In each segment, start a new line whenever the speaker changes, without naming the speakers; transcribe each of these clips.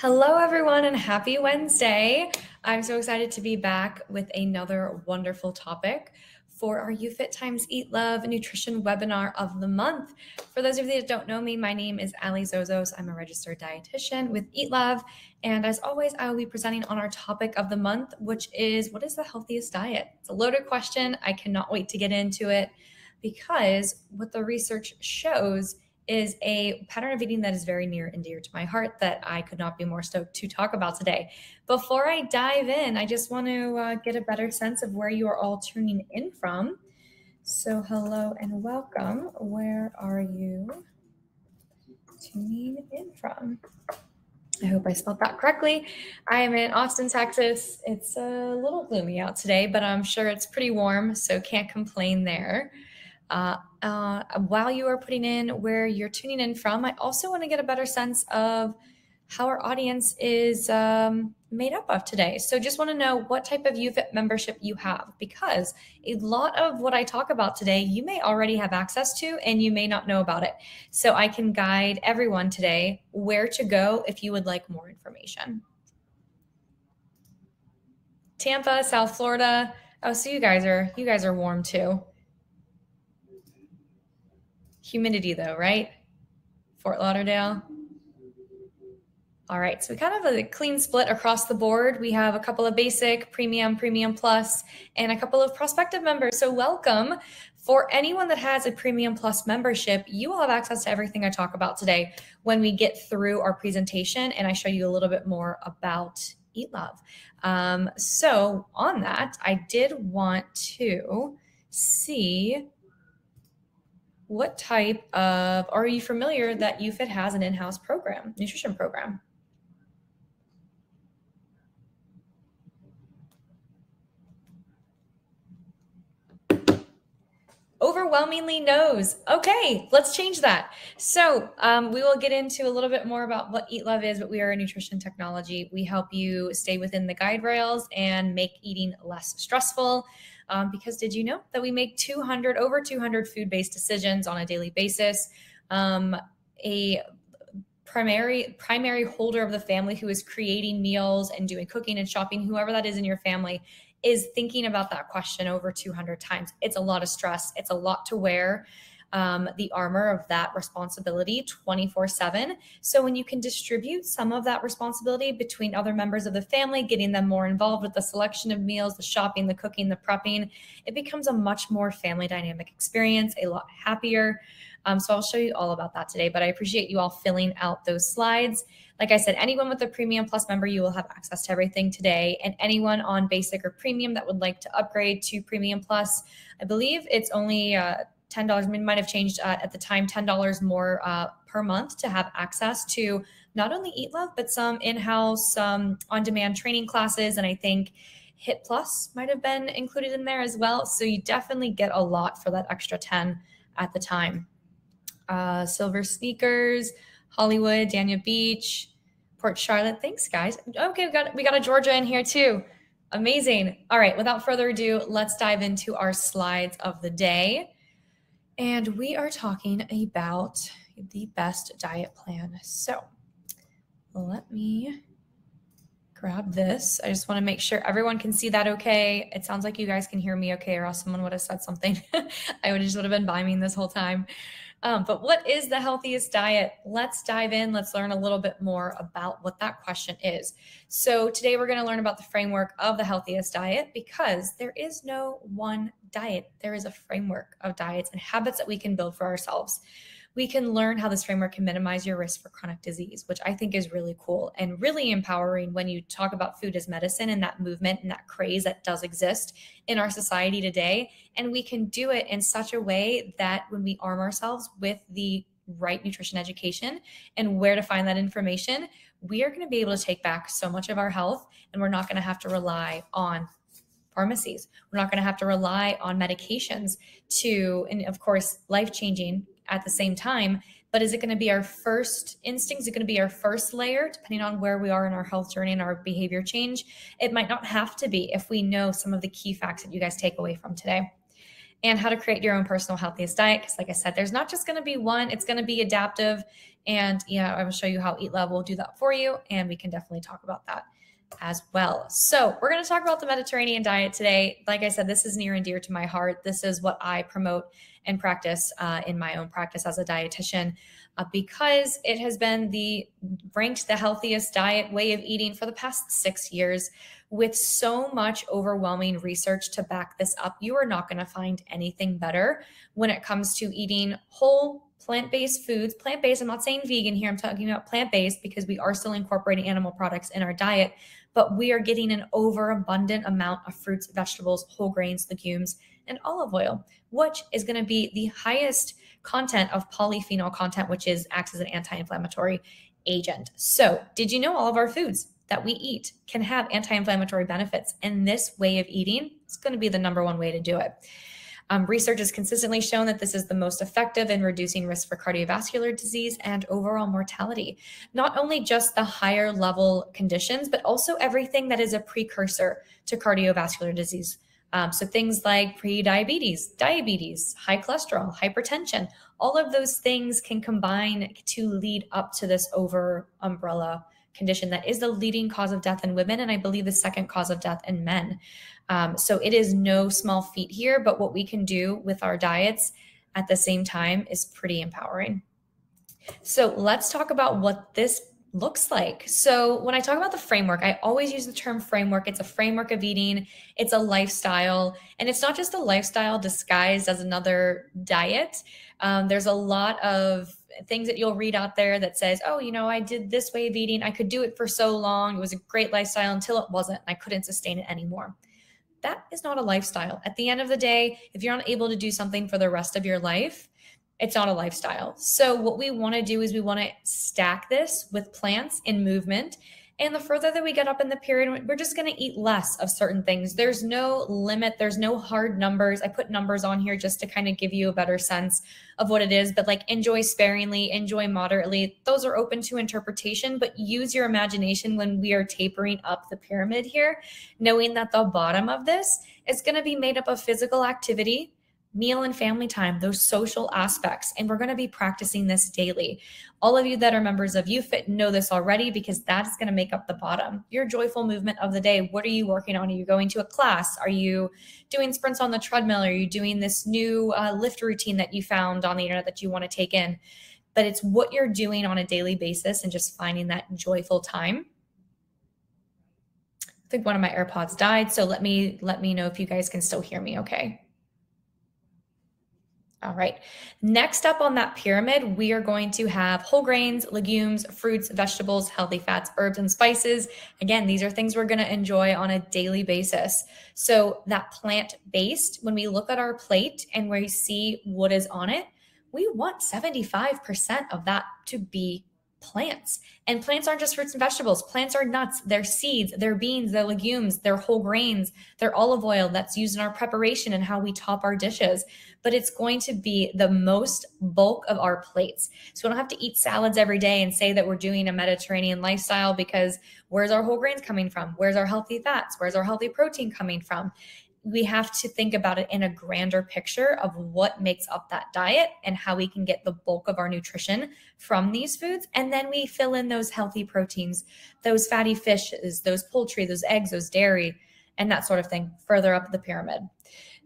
Hello, everyone, and happy Wednesday. I'm so excited to be back with another wonderful topic for our You Fit Times Eat Love Nutrition webinar of the month. For those of you that don't know me, my name is Ali Zozos. I'm a registered dietitian with EatLove. And as always, I will be presenting on our topic of the month, which is what is the healthiest diet? It's a loaded question. I cannot wait to get into it because what the research shows is a pattern of eating that is very near and dear to my heart that I could not be more stoked to talk about today. Before I dive in, I just want to get a better sense of where you are all tuning in from. So hello and welcome. Where are you tuning in from? I hope I spelled that correctly. I am in Austin, Texas. It's a little gloomy out today, but I'm sure it's pretty warm, so can't complain there. While you are putting in where you're tuning in from, I also want to get a better sense of how our audience is made up of today. So just want to know what type of YouFit membership you have, because a lot of what I talk about today, you may already have access to and you may not know about it. So I can guide everyone today where to go if you would like more information. Tampa, South Florida. Oh, so you guys are warm too. Humidity though, right? Fort Lauderdale. All right, so we kind of have a clean split across the board. We have a couple of basic, premium, premium plus, and a couple of prospective members. So welcome. For anyone that has a premium plus membership, you will have access to everything I talk about today when we get through our presentation and I show you a little bit more about EatLove. So on that, I did want to see what type of, are you familiar that YouFit has an in-house program, nutrition program? Overwhelmingly no's. Okay, let's change that. So we will get into a little bit more about what EatLove is, but we are a nutrition technology. We help you stay within the guide rails and make eating less stressful. Because did you know that we make over 200 food-based decisions on a daily basis? A primary holder of the family who is creating meals and doing cooking and shopping, whoever that is in your family, is thinking about that question over 200 times. It's a lot of stress. It's a lot to wear the armor of that responsibility 24/7. So when you can distribute some of that responsibility between other members of the family, getting them more involved with the selection of meals, the shopping, the cooking, the prepping, it becomes a much more family dynamic experience, a lot happier. So I'll show you all about that today, but I appreciate you all filling out those slides. Like I said, anyone with a Premium Plus member, you will have access to everything today. And anyone on Basic or Premium that would like to upgrade to Premium Plus, I believe it's only $10. It might have changed at the time, $10 more per month to have access to not only EatLove, but some in-house on-demand training classes. And I think Hit Plus might have been included in there as well. So you definitely get a lot for that extra 10 at the time. Silver Sneakers, Hollywood, Dania Beach, Port Charlotte. Thanks, guys. Okay, we got a Georgia in here too. Amazing. All right, without further ado, let's dive into our slides of the day. And we are talking about the best diet plan. So let me grab this. I just want to make sure everyone can see that okay. It sounds like you guys can hear me okay, or else someone would have said something. I would have been miming this whole time. But what is the healthiest diet? Let's dive in. Let's learn a little bit more about what that question is. So today we're going to learn about the framework of the healthiest diet, because there is no one diet. There is a framework of diets and habits that we can build for ourselves. We can learn how this framework can minimize your risk for chronic disease, which I think is really cool and really empowering when you talk about food as medicine and that movement and that craze that does exist in our society today. And we can do it in such a way that when we arm ourselves with the right nutrition education and where to find that information, we are going to be able to take back so much of our health, and we're not going to have to rely on pharmacies. We're not going to have to rely on medications and of course, life-changing at the same time. But is it going to be our first instinct? Is it going to be our first layer, depending on where we are in our health journey and our behavior change? It might not have to be if we know some of the key facts that you guys take away from today. and how to create your own personal healthiest diet. Because like I said, there's not just going to be one, it's going to be adaptive. And yeah, I will show you how EatLove will do that for you. And we can definitely talk about that as well. So we're going to talk about the Mediterranean diet today. Like I said, this is near and dear to my heart. This is what I promote and practice in my own practice as a dietitian, because it has been ranked the healthiest diet way of eating for the past 6 years. With so much overwhelming research to back this up, you are not going to find anything better when it comes to eating whole plant-based foods. Plant-based, I'm not saying vegan here, I'm talking about plant-based because we are still incorporating animal products in our diet, but we are getting an overabundant amount of fruits, vegetables, whole grains, legumes, and olive oil, which is going to be the highest content of polyphenol content, which acts as an anti-inflammatory agent. So did you know all of our foods that we eat can have anti-inflammatory benefits? And this way of eating is going to be the number one way to do it. Research has consistently shown that this is the most effective in reducing risk for cardiovascular disease and overall mortality. Not only just the higher level conditions, but also everything that is a precursor to cardiovascular disease. So things like pre-diabetes, diabetes, high cholesterol, hypertension, all of those things can combine to lead up to this over umbrella condition that is the leading cause of death in women, and I believe the second cause of death in men. So it is no small feat here, but what we can do with our diets at the same time is pretty empowering. So let's talk about what this looks like. So when I talk about the framework, I always use the term framework. It's a framework of eating. It's a lifestyle, and it's not just a lifestyle disguised as another diet. There's a lot of things that you'll read out there that says, oh, I did this way of eating. I could do it for so long. It was a great lifestyle until it wasn't. And I couldn't sustain it anymore. That is not a lifestyle. At the end of the day, if you're unable to do something for the rest of your life, it's not a lifestyle. So what we want to do is we want to stack this with plants and movement. And the further that we get up in the period, we're just going to eat less of certain things. There's no limit. There's no hard numbers. I put numbers on here just to kind of give you a better sense of what it is. But like enjoy sparingly, enjoy moderately. Those are open to interpretation, but use your imagination when we are tapering up the pyramid here, knowing that the bottom of this is going to be made up of physical activity, meal and family time, those social aspects. And we're going to be practicing this daily. All of you that are members of YouFit know this already because that is going to make up the bottom. Your joyful movement of the day. What are you working on? Are you going to a class? Are you doing sprints on the treadmill? Are you doing this new lift routine that you found on the internet that you want to take in? But it's what you're doing on a daily basis and just finding that joyful time. I think one of my AirPods died, so let me know if you guys can still hear me okay. All right. Next up on that pyramid, we are going to have whole grains, legumes, fruits, vegetables, healthy fats, herbs, and spices. Again, these are things we're going to enjoy on a daily basis. So that plant-based, when we look at our plate and we see what is on it, we want 75% of that to be plants. And plants aren't just fruits and vegetables. Plants are nuts, they're seeds, they're beans, they're legumes, they're whole grains, they're olive oil that's used in our preparation and how we top our dishes. But it's going to be the most bulk of our plates. So we don't have to eat salads every day and say that we're doing a Mediterranean lifestyle, because where's our whole grains coming from? Where's our healthy fats? Where's our healthy protein coming from? We have to think about it in a grander picture of what makes up that diet and how we can get the bulk of our nutrition from these foods. And then we fill in those healthy proteins, those fatty fishes, those poultry, those eggs, those dairy, and that sort of thing further up the pyramid.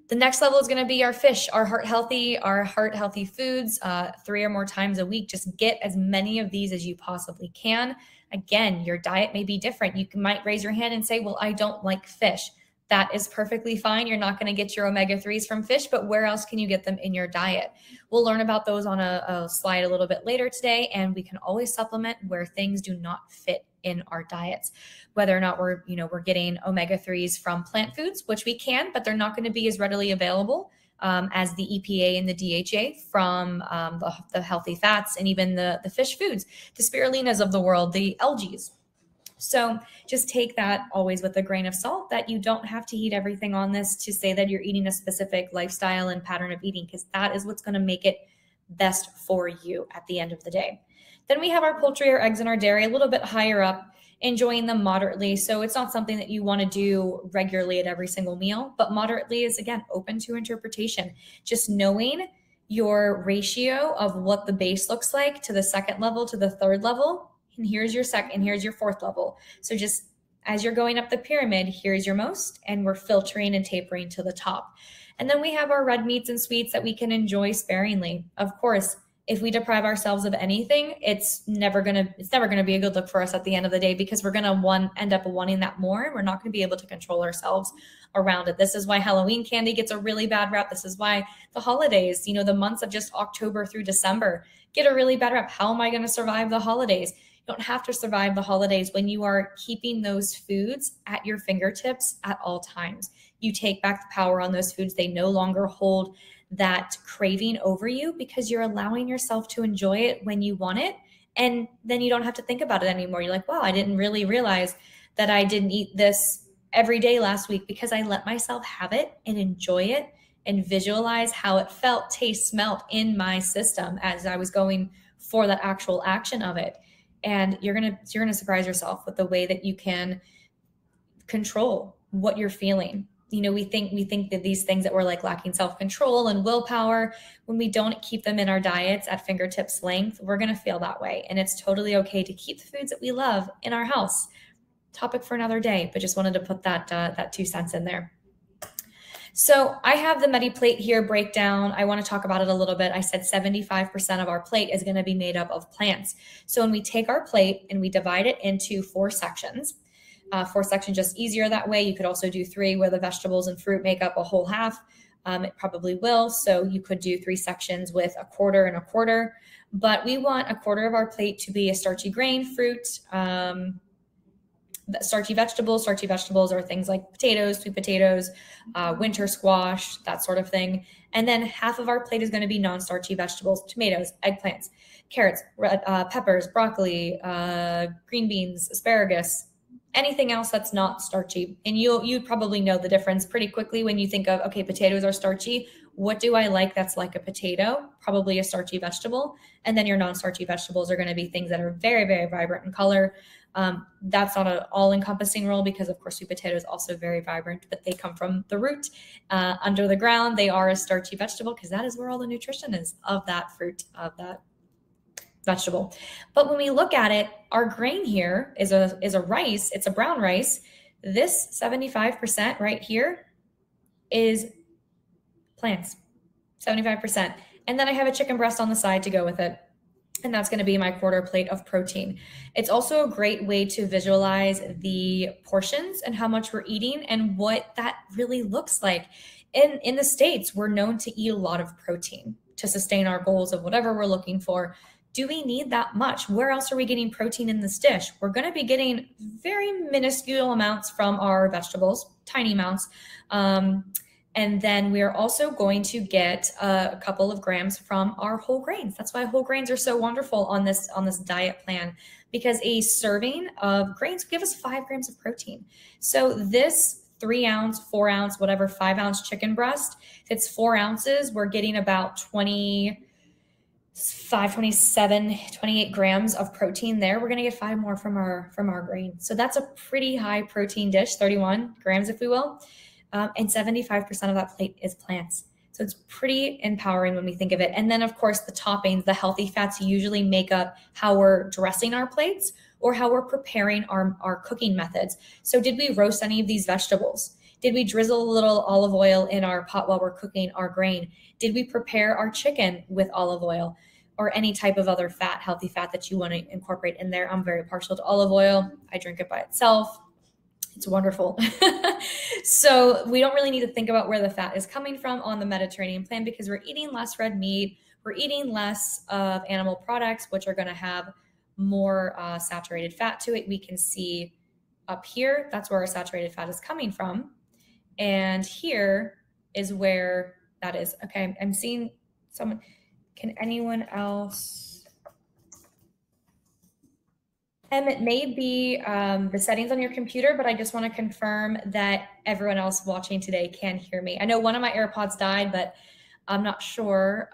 The next level is going to be our fish, our heart healthy foods, 3 or more times a week. Just get as many of these as you possibly can. Again, your diet may be different. You might raise your hand and say, well, I don't like fish. That is perfectly fine. You're not going to get your omega-3s from fish, but where else can you get them in your diet? We'll learn about those on a slide a little bit later today, and we can always supplement where things do not fit in our diets. Whether or not we're getting omega-3s from plant foods, which we can, but they're not going to be as readily available as the EPA and the DHA from the healthy fats and even the fish foods, the spirulinas of the world, the algaes. So just take that always with a grain of salt, that you don't have to eat everything on this to say that you're eating a specific lifestyle and pattern of eating, because that is what's going to make it best for you at the end of the day. Then we have our poultry, our eggs, and our dairy a little bit higher up enjoying them moderately. So it's not something that you want to do regularly at every single meal, but moderately is, again, open to interpretation. Just knowing your ratio of what the base looks like to the second level, to the third level, and here's your second, here's your fourth level. So just as you're going up the pyramid, here's your most, and we're filtering and tapering to the top. And then we have our red meats and sweets that we can enjoy sparingly. Of course, if we deprive ourselves of anything, it's never gonna be a good look for us at the end of the day, because we're gonna end up wanting that more, and we're not gonna be able to control ourselves around it. This is why Halloween candy gets a really bad rap. This is why the holidays, the months of just October through December, get a really bad rap. How am I gonna survive the holidays? You don't have to survive the holidays when you are keeping those foods at your fingertips at all times. You take back the power on those foods. They no longer hold that craving over you, because you're allowing yourself to enjoy it when you want it. And then you don't have to think about it anymore. You're like, wow, I didn't really realize that I didn't eat this every day last week, because I let myself have it and enjoy it and visualize how it felt, taste, smelt in my system as I was going for that actual action of it. And you're gonna surprise yourself with the way that you can control what you're feeling. We think that these things that we're like lacking self-control and willpower, when we don't keep them in our diets at fingertips length, we're going to feel that way. And it's totally okay to keep the foods that we love in our house. Topic for another day, but just wanted to put that 2 cents in there. So I have the MediPlate here breakdown. I want to talk about it a little bit. I said 75% of our plate is going to be made up of plants. So when we take our plate and we divide it into 4 sections, 4 sections just easier that way. You could also do 3 where the vegetables and fruit make up a whole half. It probably will. So you could do 3 sections with a quarter and a quarter, but we want a quarter of our plate to be a starchy grain, fruit, starchy vegetables. Starchy vegetables are things like potatoes, sweet potatoes, winter squash, that sort of thing. And then half of our plate is going to be non-starchy vegetables, tomatoes, eggplants, carrots, peppers, broccoli, green beans, asparagus, anything else that's not starchy. And you probably know the difference pretty quickly when you think of, okay, potatoes are starchy. What do I like that's like a potato? Probably a starchy vegetable. And then your non-starchy vegetables are going to be things that are very, very vibrant in color. That's not an all-encompassing rule, because of course sweet potato is also very vibrant, but they come from the root under the ground. They are a starchy vegetable because that is where all the nutrition is of that fruit, of that vegetable. But when we look at it, our grain here is a rice. It's a brown rice. This 75% right here is plants, 75%. And then I have a chicken breast on the side to go with it. And that's going to be my quarter plate of protein. It's also a great way to visualize the portions and how much we're eating and what that really looks like. In the States, we're known to eat a lot of protein to sustain our goals of whatever we're looking for. Do we need that much? Where else are we getting protein in this dish? We're going to be getting very minuscule amounts from our vegetables, tiny amounts. And then we're also going to get a couple of grams from our whole grains. That's why whole grains are so wonderful on this diet plan, because a serving of grains give us 5 grams of protein. So this 3 ounce, 4 ounce, whatever, 5 ounce chicken breast, if it's 4 ounces, we're getting about 27, 28 grams of protein there. We're going to get 5 more from our grain. So that's a pretty high protein dish, 31 grams, if we will. And 75% of that plate is plants. So it's pretty empowering when we think of it. And then, of course, the toppings, the healthy fats usually make up how we're dressing our plates or how we're preparing our cooking methods. So did we roast any of these vegetables? Did we drizzle a little olive oil in our pot while we're cooking our grain? Did we prepare our chicken with olive oil or any type of other fat, healthy fat that you want to incorporate in there? I'm very partial to olive oil. I drink it by itself. It's wonderful. So we don't really need to think about where the fat is coming from on the Mediterranean plan, because we're eating less red meat. We're eating less of animal products, which are going to have more saturated fat to it. We can see up here, that's where our saturated fat is coming from. And here is where that is. Okay, I'm seeing someone. Can anyone else? It may be the settings on your computer, but I just want to confirm that everyone else watching today can hear me. I know one of my AirPods died, but I'm not sure.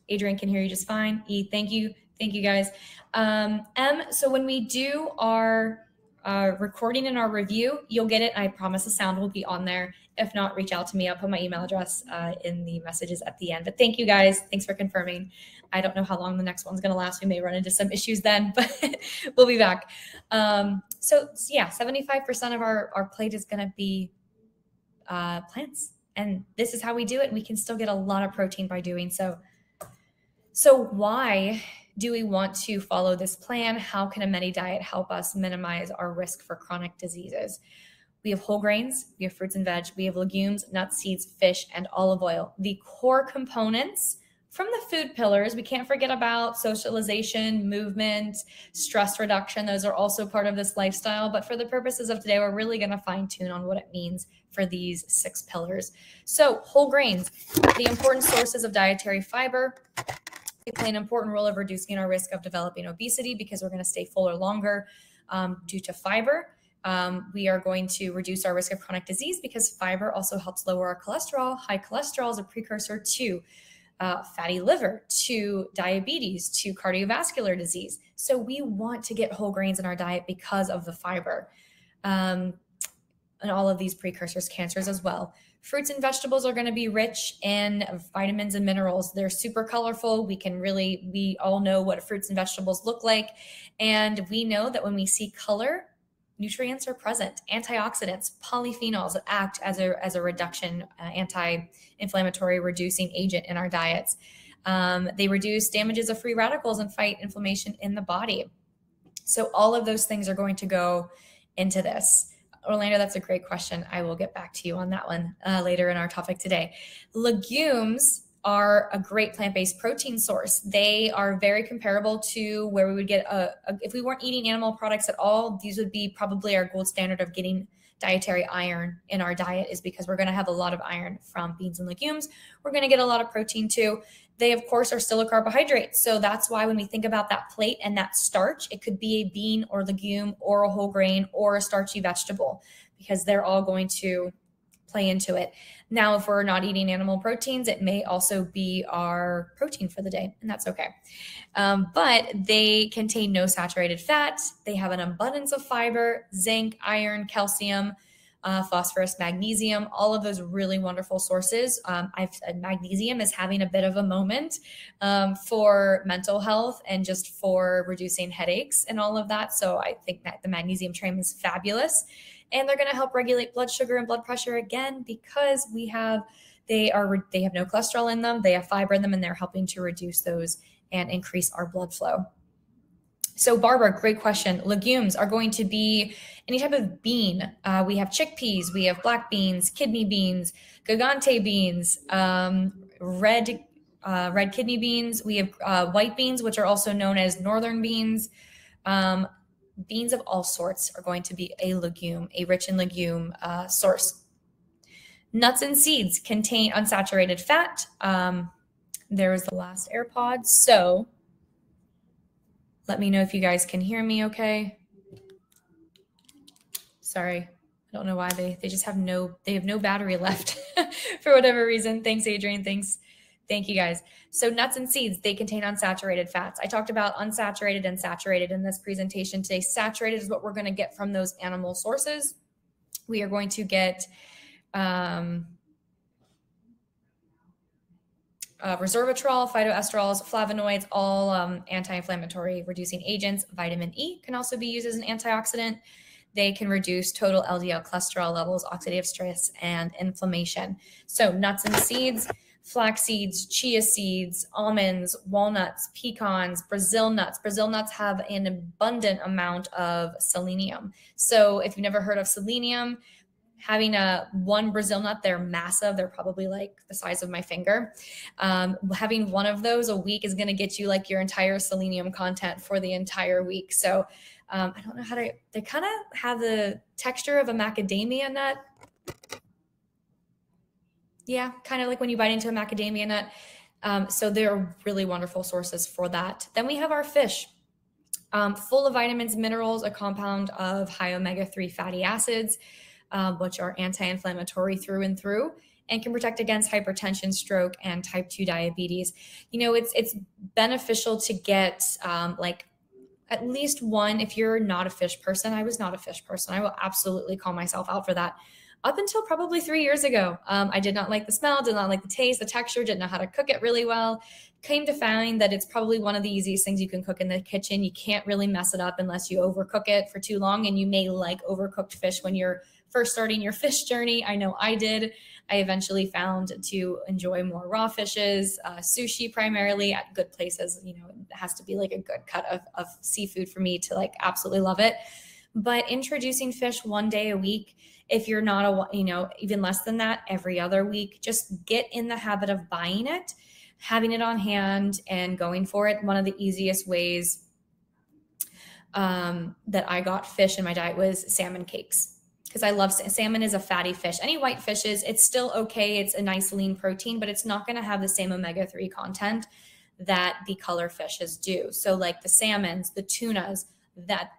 Adrian can hear you just fine. E, thank you. Thank you guys. So when we do our recording and our review, you'll get it. I promise the sound will be on there. If not, reach out to me. I'll put my email address in the messages at the end. But thank you guys. Thanks for confirming. I don't know how long the next one's going to last. We may run into some issues then, but we'll be back. So yeah, 75% of our plate is going to be plants. And this is how we do it. And we can still get a lot of protein by doing so. So why do we want to follow this plan? How can a Medi diet help us minimize our risk for chronic diseases? We have whole grains, we have fruits and veg, we have legumes, nuts, seeds, fish, and olive oil. The core components from the food pillars, we can't forget about socialization, movement, stress reduction. Those are also part of this lifestyle. But for the purposes of today, we're really going to fine tune on what it means for these 6 pillars. So whole grains, the important sources of dietary fiber. They play an important role of reducing our risk of developing obesity because we're going to stay fuller longer due to fiber. We are going to reduce our risk of chronic disease because fiber also helps lower our cholesterol. High cholesterol is a precursor to fatty liver, to diabetes, to cardiovascular disease. So we want to get whole grains in our diet because of the fiber and all of these precursors, cancers as well. Fruits and vegetables are going to be rich in vitamins and minerals. They're super colorful. We all know what fruits and vegetables look like. And we know that when we see color, nutrients are present, antioxidants, polyphenols that act as a reduction, anti-inflammatory reducing agent in our diets. They reduce damages of free radicals and fight inflammation in the body. So all of those things are going to go into this. Orlando, that's a great question. I will get back to you on that one later in our topic today. Legumes are a great plant-based protein source. They are very comparable to where we would get if we weren't eating animal products at all, these would be probably our gold standard of getting dietary iron in our diet, is because we're going to have a lot of iron from beans and legumes. We're going to get a lot of protein too. They, of course, are still a carbohydrate. So that's why when we think about that plate and that starch, it could be a bean or legume or a whole grain or a starchy vegetable, because they're all going to play into it. Now, if we're not eating animal proteins, it may also be our protein for the day, and that's okay. But they contain no saturated fat. They have an abundance of fiber, zinc, iron, calcium, phosphorus, magnesium, all of those really wonderful sources. I've said magnesium is having a bit of a moment for mental health and just for reducing headaches and all of that. So I think that the magnesium train is fabulous. And they're going to help regulate blood sugar and blood pressure again, because they have no cholesterol in them, they have fiber in them, and they're helping to reduce those and increase our blood flow. So Barbara, great question. Legumes are going to be any type of bean. We have chickpeas, we have black beans, kidney beans, gigante beans, red kidney beans. We have white beans, which are also known as northern beans. Beans of all sorts are going to be a rich in legume source. Nuts and seeds contain unsaturated fat. There was the last AirPods. So let me know if you guys can hear me okay. Sorry, I don't know why they just have no battery left for whatever reason. Thanks, Adrian. Thank you guys. So nuts and seeds, they contain unsaturated fats. I talked about unsaturated and saturated in this presentation today. Saturated is what we're going to get from those animal sources. We are going to get resveratrol, phytoesterols, flavonoids, all anti-inflammatory reducing agents. Vitamin E can also be used as an antioxidant. They can reduce total LDL cholesterol levels, oxidative stress, and inflammation. So nuts and seeds, flax seeds, chia seeds, almonds, walnuts, pecans, Brazil nuts. Brazil nuts have an abundant amount of selenium. So if you've never heard of selenium, having one Brazil nut, they're massive. They're probably like the size of my finger. Having one of those a week is going to get you like your entire selenium content for the entire week. So I don't know they kind of have the texture of a macadamia nut. Yeah, kind of like when you bite into a macadamia nut. So they're really wonderful sources for that. Then we have our fish, full of vitamins, minerals, a compound of high omega-3 fatty acids, which are anti-inflammatory through and through. and can protect against hypertension, stroke, and type 2 diabetes. You know, it's beneficial to get like at least one. If you're not a fish person, I was not a fish person. I will absolutely call myself out for that. Up until probably 3 years ago, I did not like the smell, did not like the taste, the texture, didn't know how to cook it really well. Came to find that it's probably one of the easiest things you can cook in the kitchen. You can't really mess it up unless you overcook it for too long, and you may like overcooked fish when you're first starting your fish journey. I know I did. I eventually found to enjoy more raw fishes, sushi primarily at good places. You know, it has to be like a good cut of seafood for me to like absolutely love it. But introducing fish one day a week, if you're not even less than that, every other week, just get in the habit of buying it, having it on hand, and going for it. One of the easiest ways that I got fish in my diet was salmon cakes, because I love salmon. Is a fatty fish. Any white fishes, it's still okay. It's a nice lean protein, but it's not going to have the same omega-3 content that the color fishes do. So like the salmons, the tunas,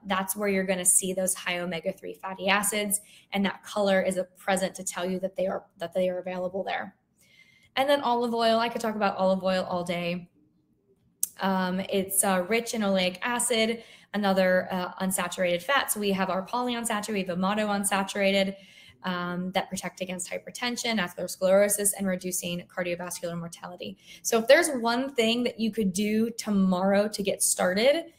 that's where you're going to see those high omega-3 fatty acids, and that color is a present to tell you that they are available there. And then olive oil. I could talk about olive oil all day. It's rich in oleic acid, another unsaturated fat. So we have our polyunsaturated, we have a monounsaturated that protect against hypertension, atherosclerosis, and reducing cardiovascular mortality. So if there's one thing that you could do tomorrow to get started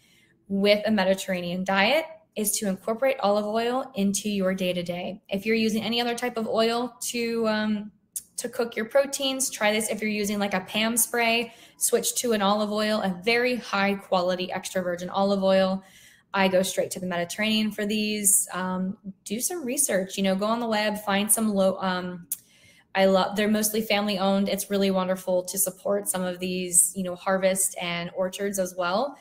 with a Mediterranean diet, is to incorporate olive oil into your day-to-day. If you're using any other type of oil to cook your proteins, try this. If you're using like a PAM spray, switch to an olive oil, a very high quality extra virgin olive oil. I go straight to the Mediterranean for these. Do some research, go on the web, find some they're mostly family owned. It's really wonderful to support some of these, harvest and orchards as well.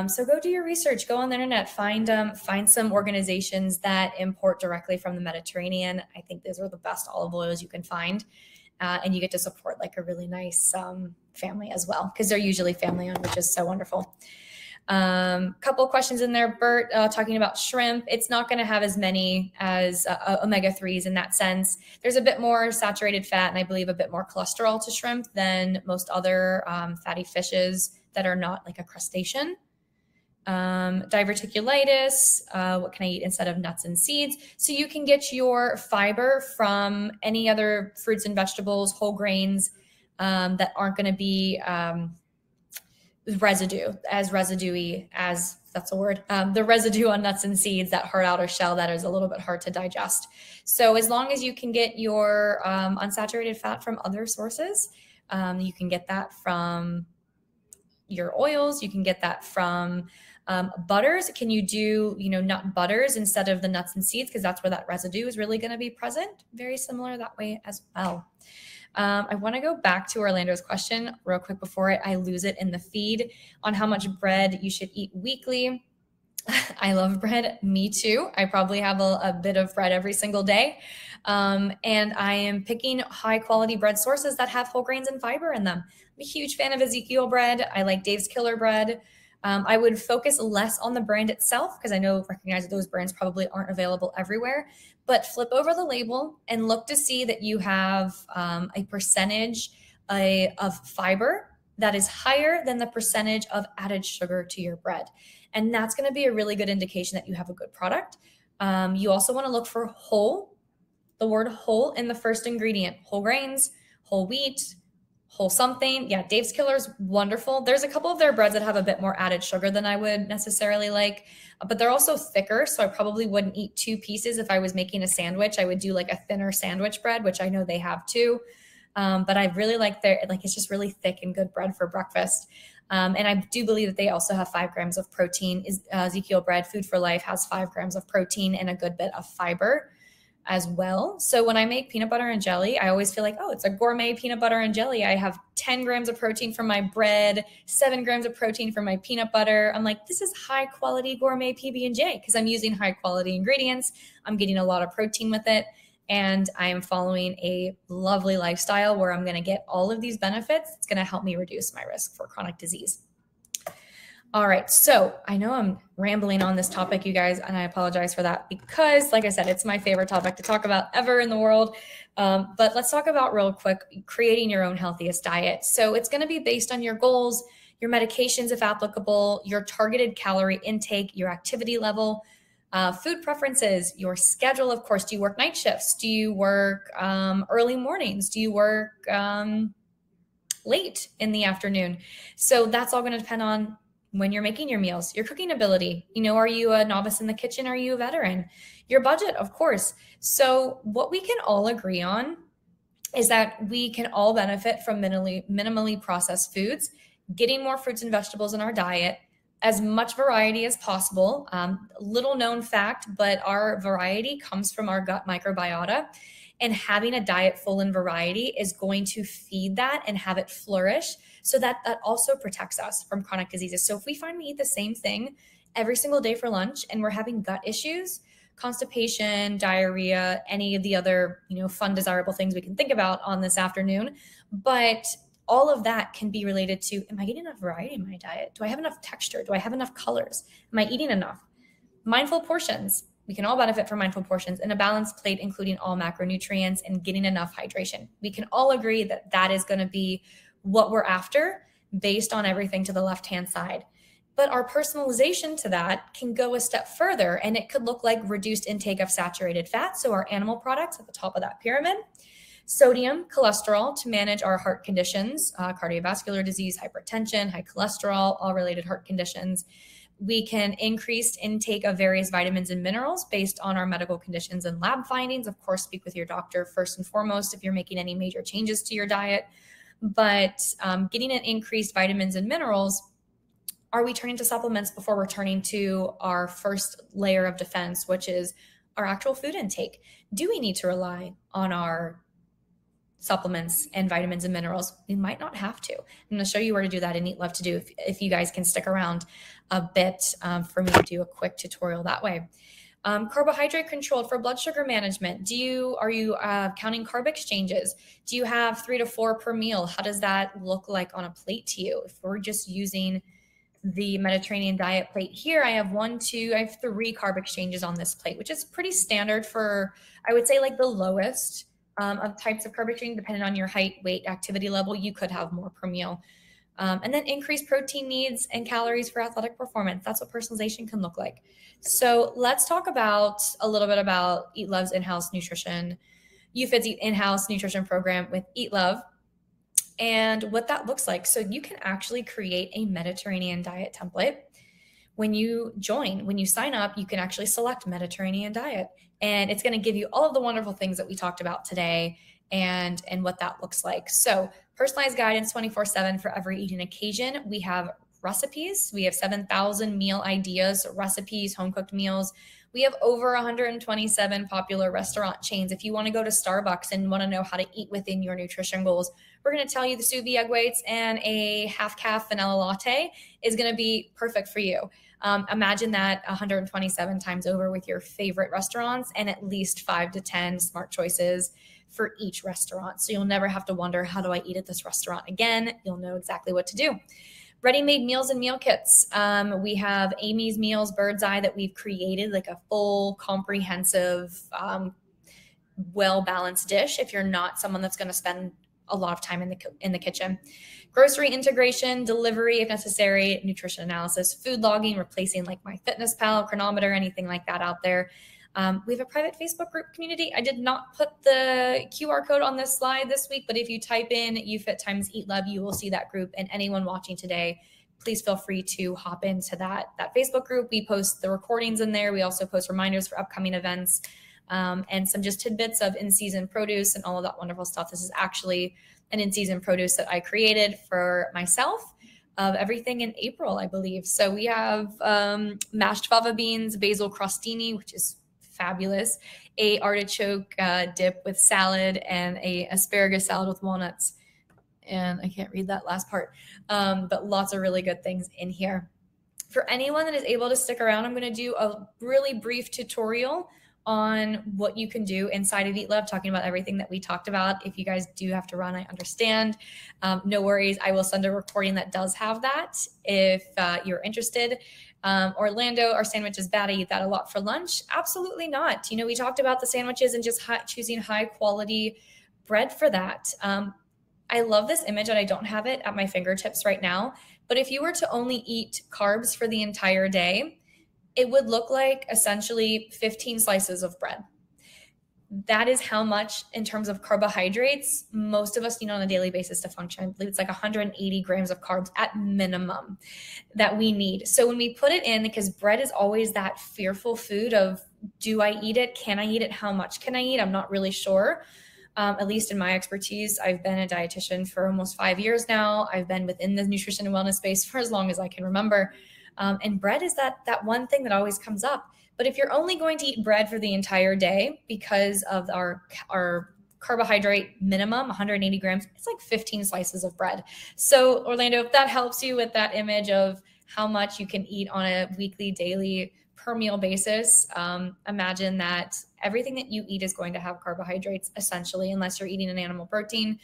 So go do your research, go on the internet, find some organizations that import directly from the Mediterranean. I think those are the best olive oils you can find. And you get to support like a really nice family as well, because they're usually family owned, which is so wonderful. Couple of questions in there, Bert, talking about shrimp. It's not going to have as many as omega-3s in that sense. There's a bit more saturated fat and I believe a bit more cholesterol to shrimp than most other fatty fishes that are not like a crustacean. Diverticulitis, what can I eat instead of nuts and seeds? So you can get your fiber from any other fruits and vegetables, whole grains that aren't going to be residuey, as that's a word, the residue on nuts and seeds, that hard outer shell that is a little bit hard to digest. So as long as you can get your unsaturated fat from other sources, you can get that from your oils, you can get that from butters. Can you do, nut butters instead of the nuts and seeds? Because that's where that residue is really going to be present. Very similar that way as well. I want to go back to Orlando's question real quick before I lose it in the feed on how much bread you should eat weekly. I love bread. Me too. I probably have a bit of bread every single day. And I am picking high quality bread sources that have whole grains and fiber in them. I'm a huge fan of Ezekiel bread. I like Dave's Killer bread. I would focus less on the brand itself because recognize that those brands probably aren't available everywhere, but flip over the label and look to see that you have a percentage of fiber that is higher than the percentage of added sugar to your bread. And that's going to be a really good indication that you have a good product. You also want to look for whole, the word whole in the first ingredient, whole grains, whole wheat, whole something. Yeah, Dave's Killer is wonderful. There's a couple of their breads that have a bit more added sugar than I would necessarily like, but they're also thicker. So I probably wouldn't eat 2 pieces. If I was making a sandwich, I would do like a thinner sandwich bread, which I know they have too. But I really like it's just really thick and good bread for breakfast. And I do believe that they also have 5 grams of protein. Ezekiel bread, Food for Life, has 5 grams of protein and a good bit of fiber as well. So when I make peanut butter and jelly, I always feel like, oh, it's a gourmet peanut butter and jelly. I have 10 grams of protein from my bread, 7 grams of protein from my peanut butter. I'm like, this is high quality gourmet PB&J because I'm using high quality ingredients. I'm getting a lot of protein with it. And I am following a lovely lifestyle where I'm going to get all of these benefits. It's going to help me reduce my risk for chronic disease. All right. So I know I'm rambling on this topic, you guys, and I apologize for that because, like I said, it's my favorite topic to talk about ever in the world. But let's talk about real quick creating your own healthiest diet. So it's going to be based on your goals, your medications, if applicable, your targeted calorie intake, your activity level, food preferences, your schedule. Of course, do you work night shifts? Do you work early mornings? Do you work late in the afternoon? So that's all going to depend on when you're making your meals, your cooking ability. Are you a novice in the kitchen? Are you a veteran? Your budget, of course. So what we can all agree on is that we can all benefit from minimally processed foods, getting more fruits and vegetables in our diet, as much variety as possible. Little known fact, but our variety comes from our gut microbiota. And having a diet full in variety is going to feed that and have it flourish, so that also protects us from chronic diseases. So if we find we eat the same thing every single day for lunch and we're having gut issues, constipation, diarrhea, any of the other, fun, desirable things we can think about on this afternoon, but all of that can be related to, am I getting enough variety in my diet? Do I have enough texture? Do I have enough colors? Am I eating enough? Mindful portions. We can all benefit from mindful portions and a balanced plate, including all macronutrients and getting enough hydration. We can all agree that that is going to be what we're after based on everything to the left-hand side. But our personalization to that can go a step further, and it could look like reduced intake of saturated fat. So our animal products at the top of that pyramid, sodium, cholesterol to manage our heart conditions, cardiovascular disease, hypertension, high cholesterol, all related heart conditions. We can increase intake of various vitamins and minerals based on our medical conditions and lab findings. Of course, speak with your doctor first and foremost if you're making any major changes to your diet. But getting an increased vitamins and minerals, are we turning to supplements before we're turning to our first layer of defense, which is our actual food intake? Do we need to rely on our supplements and vitamins and minerals? We might not have to. I'm going to show you where to do that in EatLove to do if you guys can stick around a bit for me to do a quick tutorial that way. Carbohydrate controlled for blood sugar management. Are you counting carb exchanges? Do you have 3 to 4 per meal? How does that look like on a plate to you? If we're just using the Mediterranean diet plate here, I have 3 carb exchanges on this plate, which is pretty standard for, I would say, like the lowest of types of carb exchange. Depending on your height, weight, activity level, you could have more per meal. And then increased protein needs and calories for athletic performance. That's what personalization can look like. So let's talk a little bit about EatLove's in-house nutrition, UFIT's in-house nutrition program with EatLove, and what that looks like. So you can actually create a Mediterranean diet template. When you sign up, you can actually select Mediterranean diet, and it's going to give you all of the wonderful things that we talked about today and what that looks like. So personalized guidance 24/7 for every eating occasion. We have recipes. We have 7,000 meal ideas, recipes, home-cooked meals. We have over 127 popular restaurant chains. If you want to go to Starbucks and want to know how to eat within your nutrition goals, we're going to tell you the sous vide egg whites and a half-calf vanilla latte is going to be perfect for you. Imagine that 127 times over with your favorite restaurants and at least 5 to 10 smart choices for each restaurant. So you'll never have to wonder, how do I eat at this restaurant again? You'll know exactly what to do. Ready-made meals and meal kits. We have Amy's Meals Bird's Eye that we've created, like a full comprehensive, well-balanced dish if you're not someone that's going to spend a lot of time in the kitchen. Grocery integration, delivery if necessary, nutrition analysis, food logging, replacing like MyFitnessPal, Chronometer, anything like that out there. We have a private Facebook group community. I did not put the QR code on this slide this week, but if you type in UFIT times EatLove, you will see that group. And anyone watching today, please feel free to hop into that Facebook group. We post the recordings in there. We also post reminders for upcoming events and some just tidbits of in-season produce and all of that wonderful stuff. This is actually an in-season produce that I created for myself of everything in April, I believe. So we have mashed fava beans, basil crostini, which is fabulous, a artichoke dip with salad, and a asparagus salad with walnuts. And I can't read that last part, but lots of really good things in here. For anyone that is able to stick around, I'm going to do a really brief tutorial on what you can do inside of EatLove, talking about everything that we talked about. If you guys do have to run, I understand. No worries. I will send a recording that does have that if you're interested. Orlando, our sandwich is bad. I eat that a lot for lunch. Absolutely not. We talked about the sandwiches and just choosing high quality bread for that. I love this image, and I don't have it at my fingertips right now. But if you were to only eat carbs for the entire day, it would look like essentially 15 slices of bread. That is how much, in terms of carbohydrates, most of us need on a daily basis to function. I believe it's like 180 grams of carbs at minimum that we need. So when we put it in, because bread is always that fearful food of, do I eat it? Can I eat it? How much can I eat? I'm not really sure. At least in my expertise, I've been a dietitian for almost 5 years now. I've been within the nutrition and wellness space for as long as I can remember. And bread is that one thing that always comes up. But if you're only going to eat bread for the entire day because of our carbohydrate minimum, 180 grams, it's like 15 slices of bread. So Orlando, if that helps you with that image of how much you can eat on a weekly, daily, per meal basis, imagine that everything that you eat is going to have carbohydrates, essentially, unless you're eating an animal protein.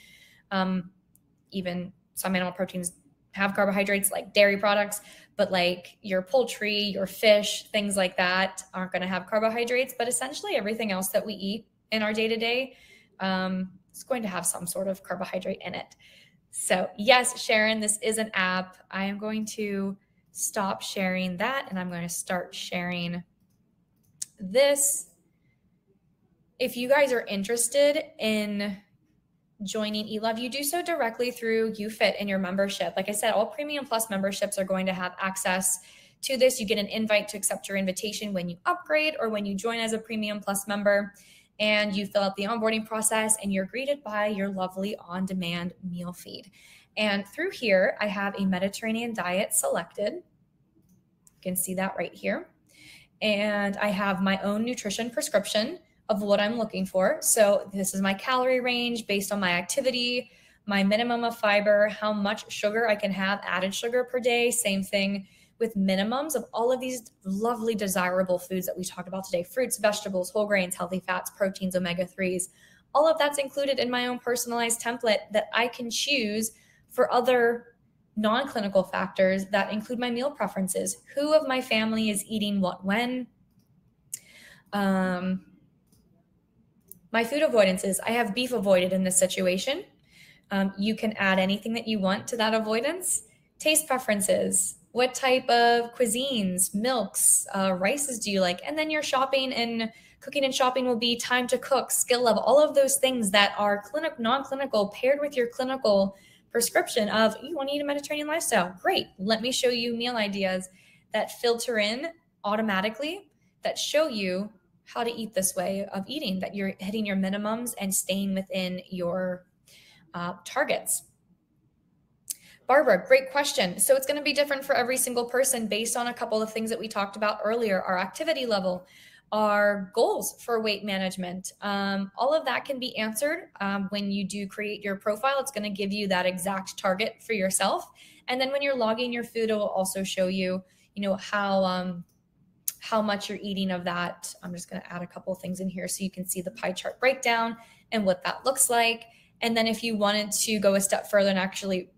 Even some animal proteins have carbohydrates, like dairy products, but like your poultry, your fish, things like that aren't going to have carbohydrates. But essentially everything else that we eat in our day-to-day is going to have some sort of carbohydrate in it. So yes, Sharon, this is an app. I am going to stop sharing that, and I'm going to start sharing this. If you guys are interested in joining EatLove, you do so directly through YouFit in your membership. Like I said, all Premium Plus memberships are going to have access to this. You get an invite to accept your invitation when you upgrade or when you join as a Premium Plus member, and you fill out the onboarding process, and you're greeted by your lovely on-demand meal feed. And through here, I have a Mediterranean diet selected. You can see that right here. And I have my own nutrition prescription of what I'm looking for. So this is my calorie range based on my activity, my minimum of fiber, how much sugar I can have, added sugar per day. Same thing with minimums of all of these lovely, desirable foods that we talked about today: fruits, vegetables, whole grains, healthy fats, proteins, omega-3s. All of that's included in my own personalized template that I can choose for other non-clinical factors that include my meal preferences. Who of my family is eating what when? My food avoidances. I have beef avoided in this situation. You can add anything that you want to that avoidance. Taste preferences. What type of cuisines, milks, rices do you like? And then your shopping and cooking and shopping will be time to cook, skill level, all of those things that are non-clinical paired with your clinical prescription of, you want to eat a Mediterranean lifestyle. Great. Let me show you meal ideas that filter in automatically, that show you how to eat this way of eating, that you're hitting your minimums and staying within your targets. Barbara, great question. So it's going to be different for every single person based on a couple of things that we talked about earlier: our activity level, our goals for weight management. All of that can be answered when you do create your profile. It's going to give you that exact target for yourself. And then when you're logging your food, it will also show you, how much you're eating of that. I'm just going to add a couple of things in here so you can see the pie chart breakdown and what that looks like. And then if you wanted to go a step further and actually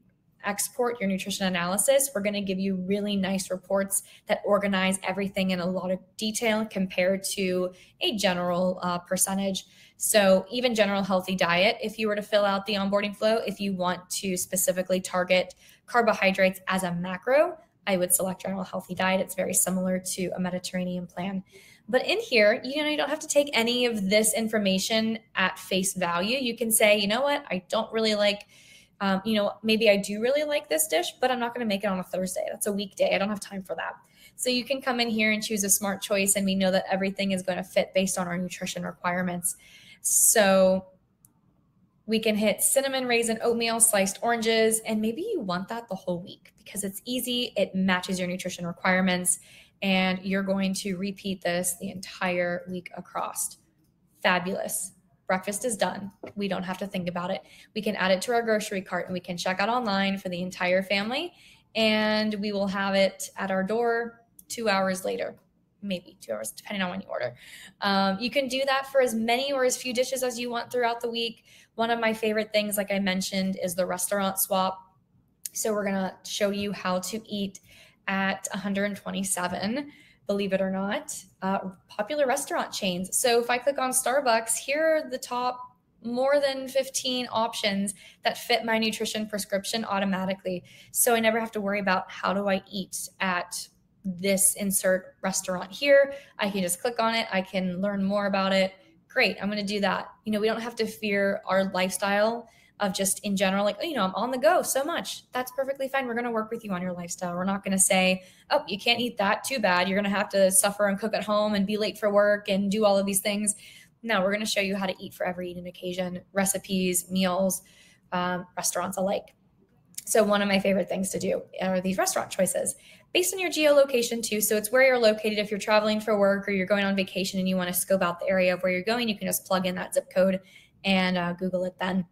export your nutrition analysis, we're going to give you really nice reports that organize everything in a lot of detail compared to a general percentage. So even general healthy diet, if you were to fill out the onboarding flow, if you want to specifically target carbohydrates as a macro, I would select general healthy diet. It's very similar to a Mediterranean plan. But in here, you don't have to take any of this information at face value. You can say, you know what, I don't really like, maybe I do really like this dish, but I'm not going to make it on a Thursday. That's a weekday. I don't have time for that. So you can come in here and choose a smart choice, and we know that everything is going to fit based on our nutrition requirements. So we can hit cinnamon, raisin, oatmeal, sliced oranges, and maybe you want that the whole week because it's easy, it matches your nutrition requirements, and you're going to repeat this the entire week across. Fabulous. Breakfast is done. We don't have to think about it. We can add it to our grocery cart, and we can check out online for the entire family, and we will have it at our door 2 hours later. maybe 2 hours, depending on when you order. You can do that for as many or as few dishes as you want throughout the week. One of my favorite things, like I mentioned, is the restaurant swap. So we're going to show you how to eat at 127, believe it or not, popular restaurant chains. So if I click on Starbucks, here are the top more than 15 options that fit my nutrition prescription automatically. So I never have to worry about how do I eat at this insert restaurant here. I can just click on it. I can learn more about it. Great, I'm going to do that. We don't have to fear our lifestyle of just in general, like, I'm on the go so much. That's perfectly fine. We're going to work with you on your lifestyle. We're not going to say, oh, you can't eat that, too bad. You're going to have to suffer and cook at home and be late for work and do all of these things. No, we're going to show you how to eat for every eating occasion, recipes, meals, restaurants alike. So one of my favorite things to do are these restaurant choices based on your geolocation too. So it's where you're located. If you're traveling for work or you're going on vacation and you want to scope out the area of where you're going, you can just plug in that zip code and Google it then.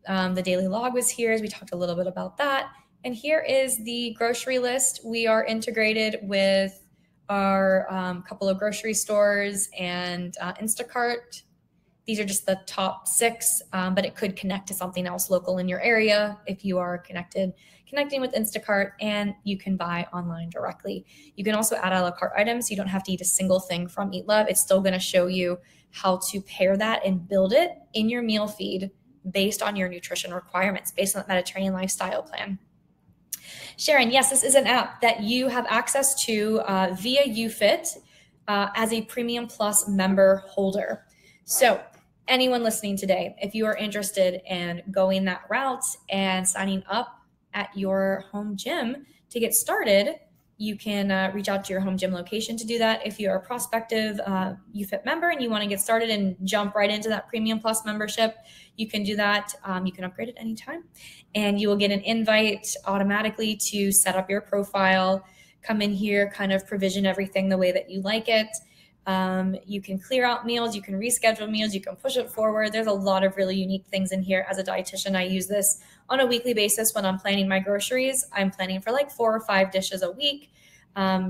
The daily log was here, as we talked a little bit about that. And here is the grocery list. We are integrated with our couple of grocery stores and Instacart. These are just the top 6, but it could connect to something else local in your area if you are connecting with Instacart, and you can buy online directly. You can also add a la carte items. You don't have to eat a single thing from EatLove. It's still going to show you how to pair that and build it in your meal feed based on your nutrition requirements, based on that Mediterranean lifestyle plan. Sharon, yes, this is an app that you have access to via YouFit as a Premium Plus member holder. So anyone listening today, if you are interested in going that route and signing up at your home gym to get started, you can reach out to your home gym location to do that. If you're a prospective YouFit member and you want to get started and jump right into that Premium Plus membership, you can do that. You can upgrade at any time, and you will get an invite automatically to set up your profile, come in here, kind of provision everything the way that you like it. You can clear out meals, you can reschedule meals, you can push it forward. There's a lot of really unique things in here. As a dietitian, I use this on a weekly basis when I'm planning my groceries. I'm planning for like 4 or 5 dishes a week.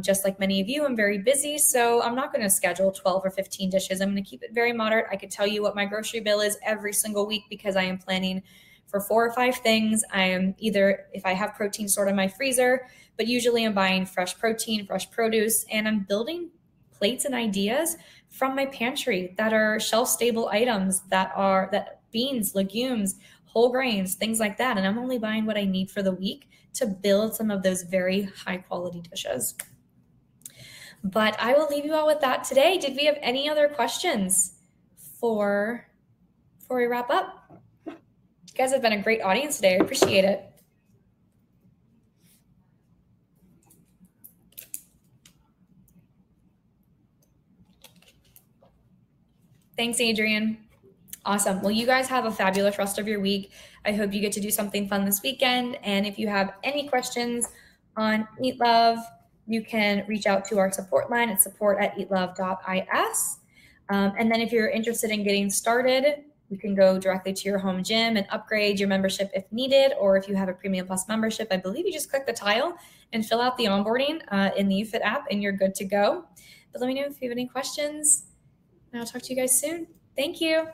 Just like many of you, I'm very busy, so I'm not going to schedule 12 or 15 dishes. I'm going to keep it very moderate. I could tell you what my grocery bill is every single week because I am planning for 4 or 5 things. I am either, if I have protein stored in my freezer, but usually I'm buying fresh protein, fresh produce, and I'm building plates and ideas from my pantry that are shelf-stable items that beans, legumes, whole grains, things like that. And I'm only buying what I need for the week to build some of those very high-quality dishes. But I will leave you all with that today. Did we have any other questions before we wrap up? You guys have been a great audience today. I appreciate it. Thanks, Adrian. Awesome. Well, you guys have a fabulous rest of your week. I hope you get to do something fun this weekend. And if you have any questions on EatLove, you can reach out to our support line at support@eatlove.is. And then if you're interested in getting started, you can go directly to your home gym and upgrade your membership if needed. Or if you have a Premium Plus membership, I believe you just click the tile and fill out the onboarding in the YouFit app and you're good to go. But let me know if you have any questions. And I'll talk to you guys soon. Thank you.